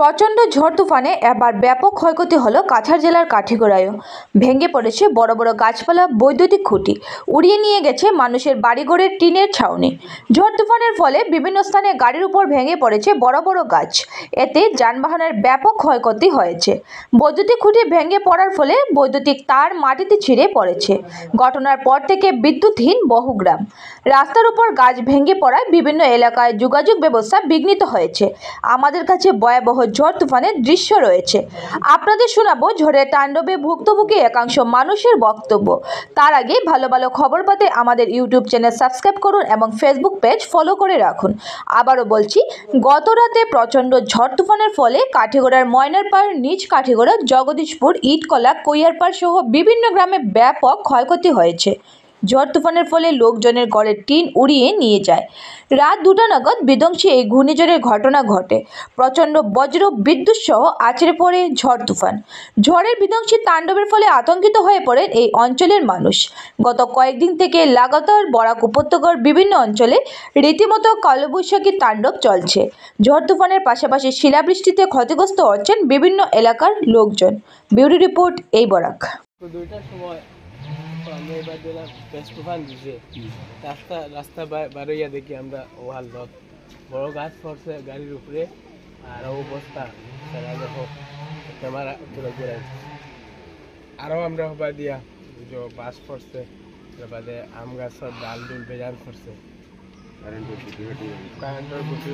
প্রচণ্ড ঝড় তুফানে এবার ব্যাপক ক্ষয়ক্ষতি হলো কাছাড় জেলার কাঠিগড়ায়ও। ভেঙে পড়েছে বড় বড় গাছপালা, বৈদ্যুতিক খুঁটি, উড়িয়ে নিয়ে গেছে মানুষের বাড়িঘরের টিনের ছাউনি। ঝড় তুফানের ফলে বিভিন্ন স্থানে গাড়ির উপর ভেঙে পড়েছে বড় বড় গাছ। এতে যানবাহনের ব্যাপক ক্ষয়ক্ষতি হয়েছে। বৈদ্যুতিক খুঁটি ভেঙে পড়ার ফলে বৈদ্যুতিক তার মাটিতে ছিঁড়ে পড়েছে। ঘটনার পর থেকে বিদ্যুৎহীন বহু গ্রাম। রাস্তার উপর গাছ ভেঙে পড়ায় বিভিন্ন এলাকায় যোগাযোগ ব্যবস্থা বিঘ্নিত হয়েছে। আমাদের কাছে ভয়াবহ ঝড় তুফানের দৃশ্য রয়েছে, আপনাদের শোনাবো ঝড়ের তাণ্ডবে ভুক্তভোগী একাংশ মানুষের বক্তব্য। তার আগে ভালো ভালো খবর পেতে আমাদের ইউটিউব চ্যানেল সাবস্ক্রাইব করুন এবং ফেসবুক পেজ ফলো করে রাখুন। আবারও বলছি, গত রাতে প্রচণ্ড ঝড় তুফানের ফলে কাঠিগড়ার ময়নারপাড়, নিচ কাঠিগড়া, জগদীশপুর, ইটকলা, কৈয়ারপাড় সহ বিভিন্ন গ্রামে ব্যাপক ক্ষয়ক্ষতি হয়েছে। ঝড় তুফানের ফলে লোকজনের ঘরের টিন উড়িয়ে নিয়ে যায়। রাত 2টা নাগাদ বিধ্বংসী এই ঘূর্ণিঝড়ের ঘটনা ঘটে। প্রচণ্ড বজ্র বিদ্যুৎ সহ আছড়ে পড়ে ঝড় তুফান। ঝড়ের বিধ্বংসী তাণ্ডবের ফলে আতঙ্কিত হয়ে পড়েন এই অঞ্চলের মানুষ। গত কয়েকদিন থেকে লাগাতার বরাক উপত্যকার বিভিন্ন অঞ্চলে রীতিমতো কালবৈশাখী তাণ্ডব চলছে। ঝড় তুফানের পাশাপাশি শিলাবৃষ্টিতে ক্ষতিগ্রস্ত হচ্ছেন বিভিন্ন এলাকার লোকজন। ব্যুরো রিপোর্ট, এই বরাক। আমরা এবার দিলাম বেশ তুফান দিছে, রাস্তা বারইয়া দেখি আমরা ওয়াল লোক বড় গাছ পড়ছে গাড়ির উপরে, আর অবস্থা সারা দেখো ক্যামেরা তুলে ঘুরে। আরও আমরা হবা দিয়া যে বাস পড়ছে, বাদে আম গাছের ডাল ডুল বেজান পড়ছে, কারেন্টের বুটি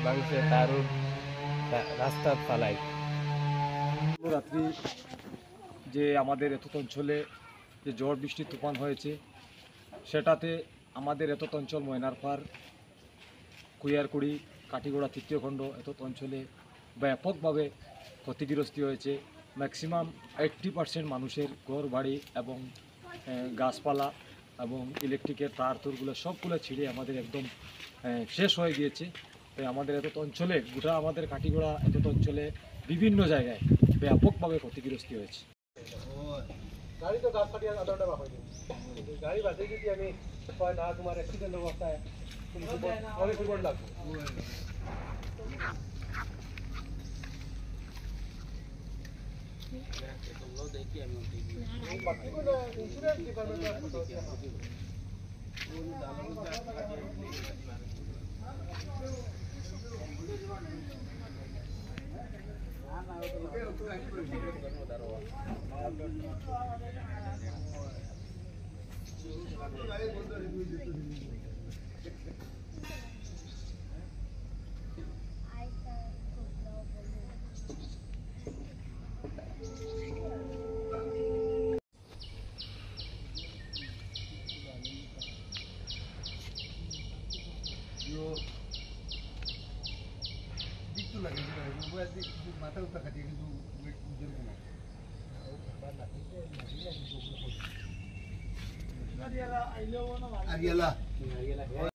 ভাঙছে, তারও রাস্তা ফালাই। রাত্রি যে আমাদের এত অঞ্চলে যে ঝড় বৃষ্টি তুফান হয়েছে, সেটাতে আমাদের এত অঞ্চল ময়নারপাড়, কুইয়ারকুড়ি, কাঠিগড়া তৃতীয় খণ্ড এত অঞ্চলে ব্যাপকভাবে ক্ষতিগ্রস্ত হয়েছে। ম্যাক্সিমাম 80% মানুষের ঘর বাড়ি এবং গাছপালা এবং ইলেকট্রিকের তার তোরগুলো সবগুলো ছিঁড়ে আমাদের একদম শেষ হয়ে গিয়েছে। তাই আমাদের এত অঞ্চলে, গোটা আমাদের কাঠিগড়া এত অঞ্চলে বিভিন্ন জায়গায় ব্যাপকভাবে ক্ষতিগ্রস্ত হয়েছে। গাড়ি তো গাছ কাটিয়ে আধা ঘন্টা হয়নি, গাড়ি বাঁচে যদি আমি হয় না তোমার অ্যাক্সিডেন্ট অবস্থায় অনেক রিপোর্ট লাগবে। দেখি আমি ইন্স্যুরেন্স মাথা উঠা কাটিয়ে কিন্তু